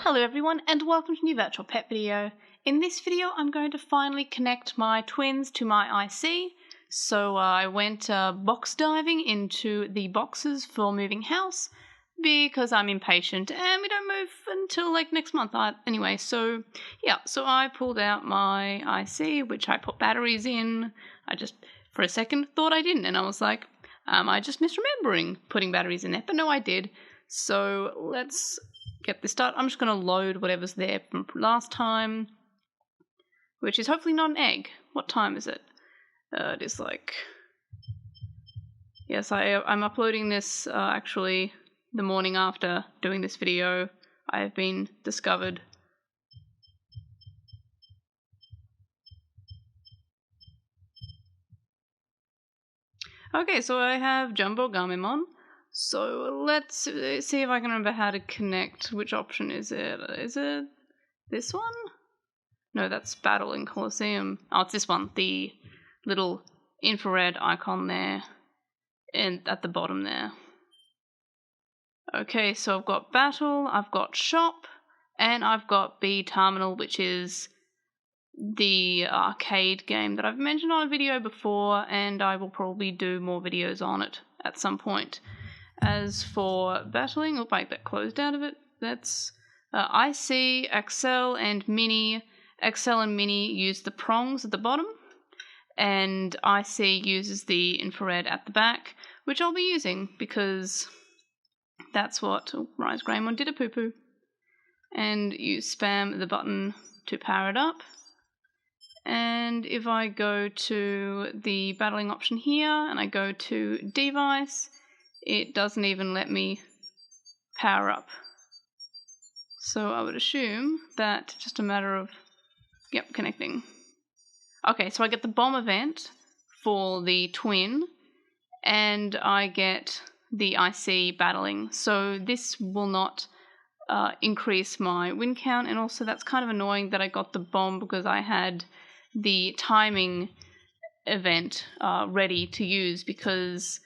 Hello everyone and welcome to a new virtual pet video. In this video I'm going to finally connect my twins to my IC. So I went box diving into the boxes for moving house because I'm impatient and we don't move until like next month anyway. So yeah, so I pulled out my IC which I put batteries in. I just for a second thought I didn't and I was like, I just misremembering putting batteries in there, but no I did. So let's get this started. I'm just going to load whatever's there from last time, which is hopefully not an egg. What time is it? It is like... Yes, I'm uploading this actually the morning after doing this video. I have been discovered. Okay, so I have Jumbo Gamemon. So let's see if I can remember how to connect. Which option is it? Is it this one? No, that's Battle in Colosseum. Oh, it's this one. The little infrared icon there and at the bottom there. Okay, so I've got Battle, I've got Shop, and I've got B Terminal, which is the arcade game that I've mentioned on a video before, and I will probably do more videos on it at some point. As for battling, oh wait, that closed out of it. That's IC, XL, and Mini. XL and Mini use the prongs at the bottom, and IC uses the infrared at the back, which I'll be using because that's what Rise Greymon did a poo-poo. And you spam the button to power it up. And if I go to the battling option here and I go to device, it doesn't even let me power up. So I would assume that just a matter of, yep, connecting. Okay, so I get the bomb event for the twin and I get the IC battling. So this will not increase my win count, and also that's kind of annoying that I got the bomb because I had the timing event ready to use because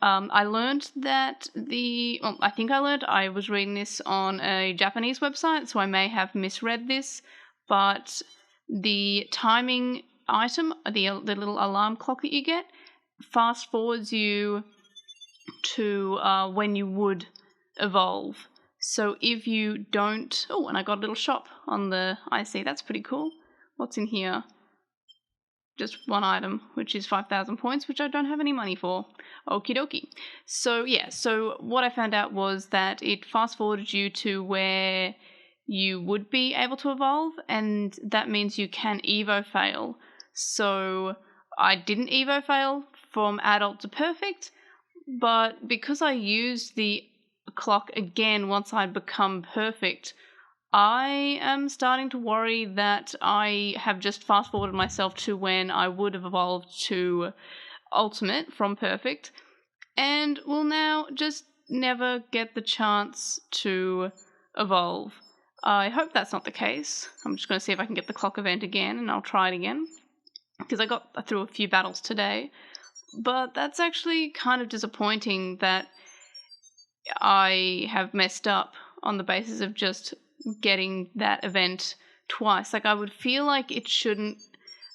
I learned that I was reading this on a Japanese website, so I may have misread this, but the timing item, the little alarm clock that you get, fast forwards you to when you would evolve. So if you don't... Oh, and I got a little shop on the IC, that's pretty cool. What's in here? Just one item, which is 5,000 points, which I don't have any money for. Okie dokie. So yeah, so what I found out was that it fast forwarded you to where you would be able to evolve, and that means you can Evo fail. So I didn't Evo fail from adult to perfect, but because I used the clock again once I'd become perfect, I am starting to worry that I have just fast forwarded myself to when I would have evolved to ultimate from perfect and will now just never get the chance to evolve. I hope that's not the case. I'm just going to see if I can get the clock event again and I'll try it again because I got through a few battles today, but that's actually kind of disappointing that I have messed up on the basis of just getting that event twice. Like, I would feel like it shouldn't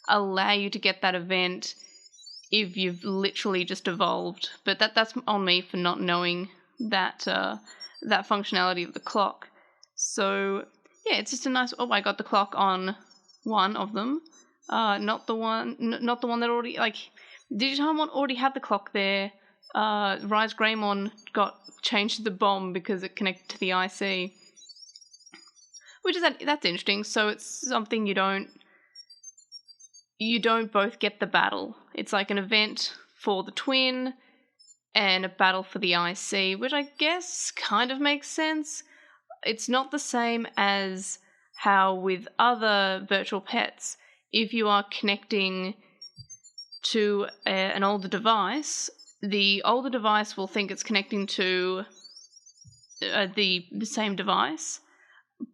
allow you to get that event if you've literally just evolved, but that's on me for not knowing that that functionality of the clock. So yeah, it's just a nice... Oh, I got the clock on one of them, not the one that already... Like, Digimon already had the clock there. Rise Greymon changed to the bomb because it connected to the IC. Which is that's interesting. So it's something you don't both get the battle. It's like an event for the twin and a battle for the IC, which I guess kind of makes sense. It's not the same as how with other virtual pets, if you are connecting to an older device, the older device will think it's connecting to the same device,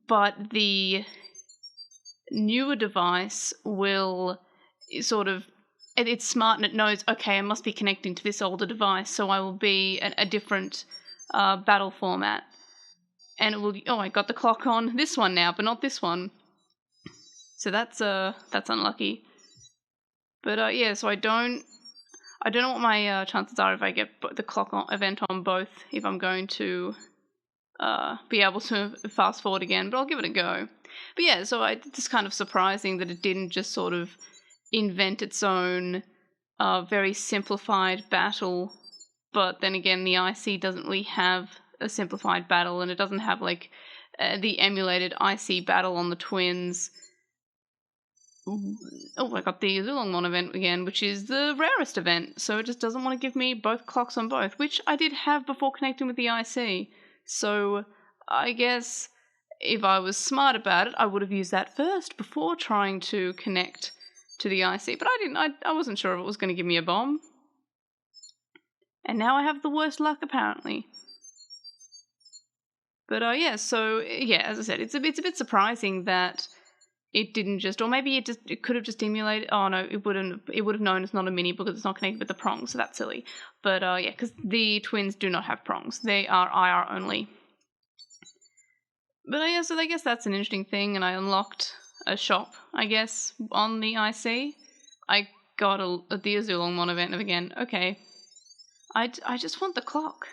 but the newer device will sort of... It's smart and it knows, okay, I must be connecting to this older device, so I will be a different battle format. and it will, oh, I got the clock on this one now, but not this one. So that's unlucky. But yeah, so I don't know what my chances are if I get the clock event on both, if I'm going to be able to fast forward again, but I'll give it a go. But yeah, so it's kind of surprising that it didn't just sort of invent its own very simplified battle, but then again, the IC doesn't really have a simplified battle, and it doesn't have like the emulated IC battle on the Twins. Oh, I got the Zulongmon event again, which is the rarest event, so it just doesn't want to give me both clocks on both, which I did have before connecting with the IC. So I guess if I was smart about it, I would have used that first before trying to connect to the IC, but I didn't. I wasn't sure if it was going to give me a bomb. And now I have the worst luck, apparently. But yeah, so yeah, as I said, it's a bit surprising that it didn't just, or maybe it could have just emulated. Oh no, it would have known it's not a mini because it's not connected with the prongs, so that's silly. But yeah, because the Twins do not have prongs; they are IR only. But yeah, so I guess that's an interesting thing, and I unlocked a shop, I guess, on the IC. I got the Zulongmon event again. Okay, I just want the clock.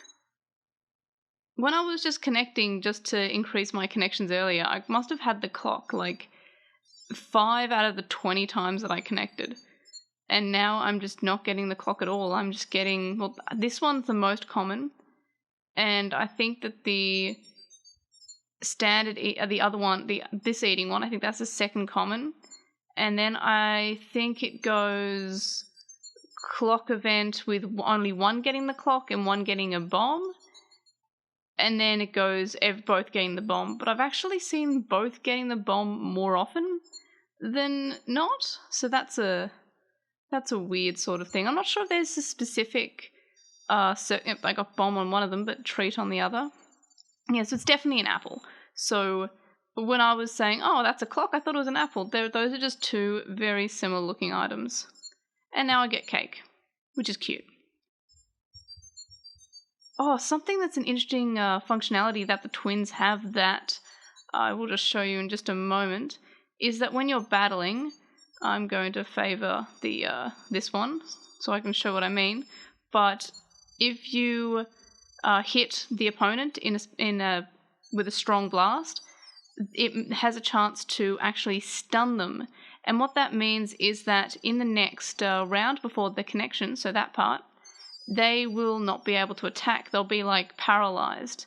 When I was just connecting just to increase my connections earlier, I must have had the clock like 5 out of the 20 times that I connected. And now I'm just not getting the clock at all. I'm just getting, well, this one's the most common. And I think that the standard, the other one, this eating one, I think that's the second common. And then I think it goes clock event with only one getting the clock and one getting a bomb. And then it goes both getting the bomb. But I've actually seen both getting the bomb more often than not. So that's a weird sort of thing. I'm not sure if there's a specific I got bomb on one of them, but treat on the other. Yeah, so it's definitely an apple. So when I was saying, oh, that's a clock, I thought it was an apple. Those are just two very similar looking items. And now I get cake, which is cute. Oh, something that's an interesting functionality that the Twins have that I will just show you in just a moment is that when you're battling, I'm going to favor the this one so I can show what I mean. But if you hit the opponent with a strong blast, it has a chance to actually stun them. And what that means is that in the next round before the connection, so that part, they will not be able to attack. They'll be like paralyzed.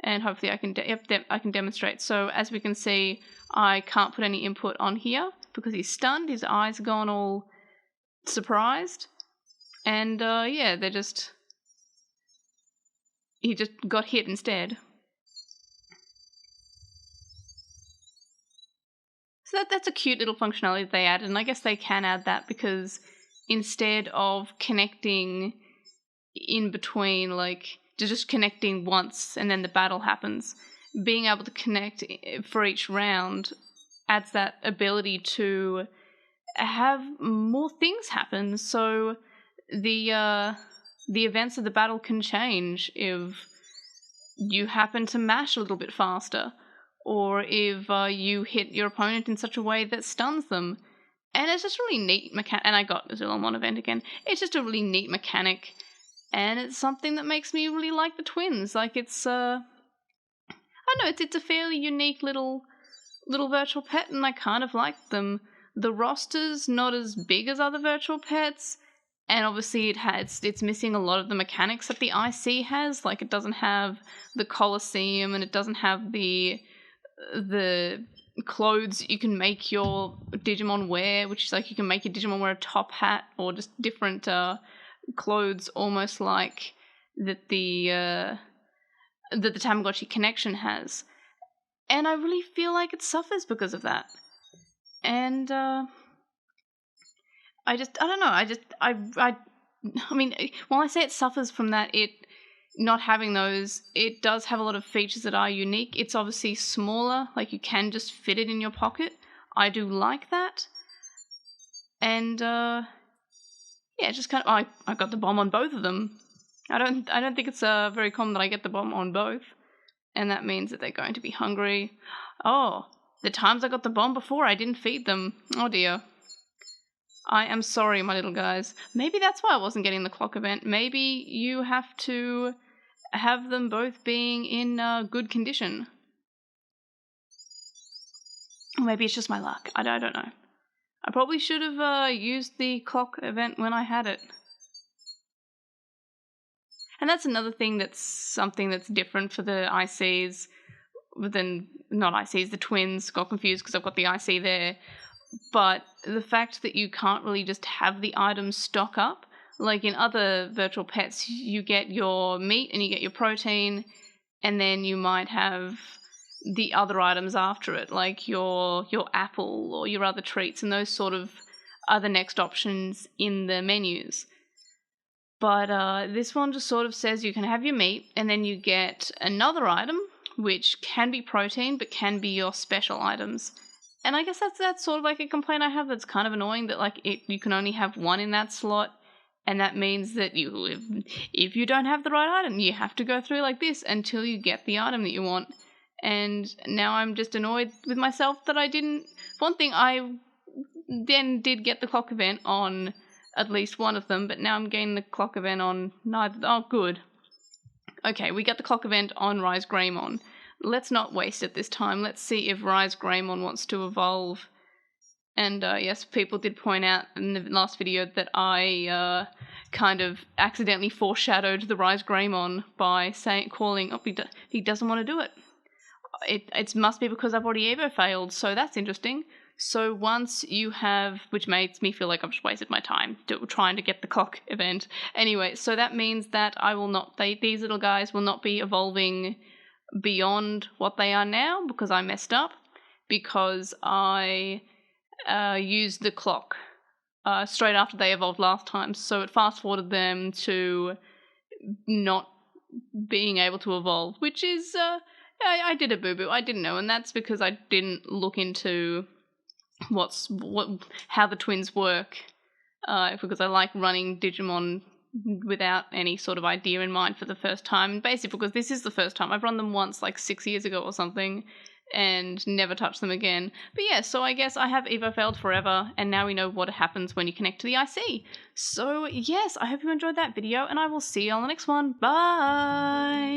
And hopefully I can demonstrate. So as we can see, I can't put any input on here because he's stunned. His eyes are gone all surprised. And yeah, he just got hit instead. So that's a cute little functionality that they added, and I guess they can add that because instead of connecting in between, like just connecting once and then the battle happens, being able to connect for each round adds that ability to have more things happen. So the events of the battle can change if you happen to mash a little bit faster, or if you hit your opponent in such a way that stuns them. And it's just really neat mechanic. And I got the Zulongmon event again. It's just a really neat mechanic. And it's something that makes me really like the Twins. Like it's, I don't know, it's a fairly unique little virtual pet, and I kind of like them. The roster's not as big as other virtual pets, and obviously it's missing a lot of the mechanics that the IC has. Like it doesn't have the Colosseum, and it doesn't have the clothes you can make your Digimon wear, which is like you can make your Digimon wear a top hat or just different clothes, almost like that the Tamagotchi connection has. And I really feel like it suffers because of that. And I don't know. I mean, while I say it suffers from that, it not having those, it does have a lot of features that are unique. It's obviously smaller, like you can just fit it in your pocket. I do like that. And yeah, just kind of, I got the bomb on both of them. I don't think it's very common that I get the bomb on both. and that means that they're going to be hungry. Oh, the times I got the bomb before, I didn't feed them. Oh dear. I am sorry, my little guys. Maybe that's why I wasn't getting the clock event. Maybe you have to have them both being in good condition. Or maybe it's just my luck. I don't know. I probably should have used the clock event when I had it. And that's another thing that's something that's different for the ICs than, not ICs, the twins. Got confused because I've got the IC there. But the fact that you can't really just have the items stock up, like in other virtual pets, you get your meat and you get your protein, and then you might have the other items after it, like your apple or your other treats, and those sort of are the next options in the menus. But this one just sort of says you can have your meat, and then you get another item, which can be protein, but can be your special items. And I guess that's sort of like a complaint I have that's kind of annoying, that like you can only have one in that slot, and that means that if you don't have the right item, you have to go through like this until you get the item that you want. And now I'm just annoyed with myself that I didn't. For one thing, I then did get the clock event on at least one of them, but now I'm getting the clock event on neither. Oh, good. Okay, we get the clock event on Rise Greymon. Let's not waste it this time. Let's see if Rise Greymon wants to evolve. And yes, people did point out in the last video that I kind of accidentally foreshadowed the Rise Greymon by calling, oh, he doesn't want to do it. It must be because I've already Evo failed, so that's interesting. So once you have, which makes me feel like I've just wasted my time trying to get the clock event. Anyway, so that means that I will not, these little guys will not be evolving beyond what they are now because I messed up, because I used the clock straight after they evolved last time, so it fast forwarded them to not being able to evolve, which is I did a boo-boo. I didn't know, and that's because I didn't look into how the twins work, because I like running Digimon without any sort of idea in mind for the first time. Basically, because this is the first time. I've run them once, like 6 years ago or something, and never touched them again. But yeah, so I guess I have Evo failed forever, and now we know what happens when you connect to the IC. So yes, I hope you enjoyed that video, and I will see you on the next one. Bye!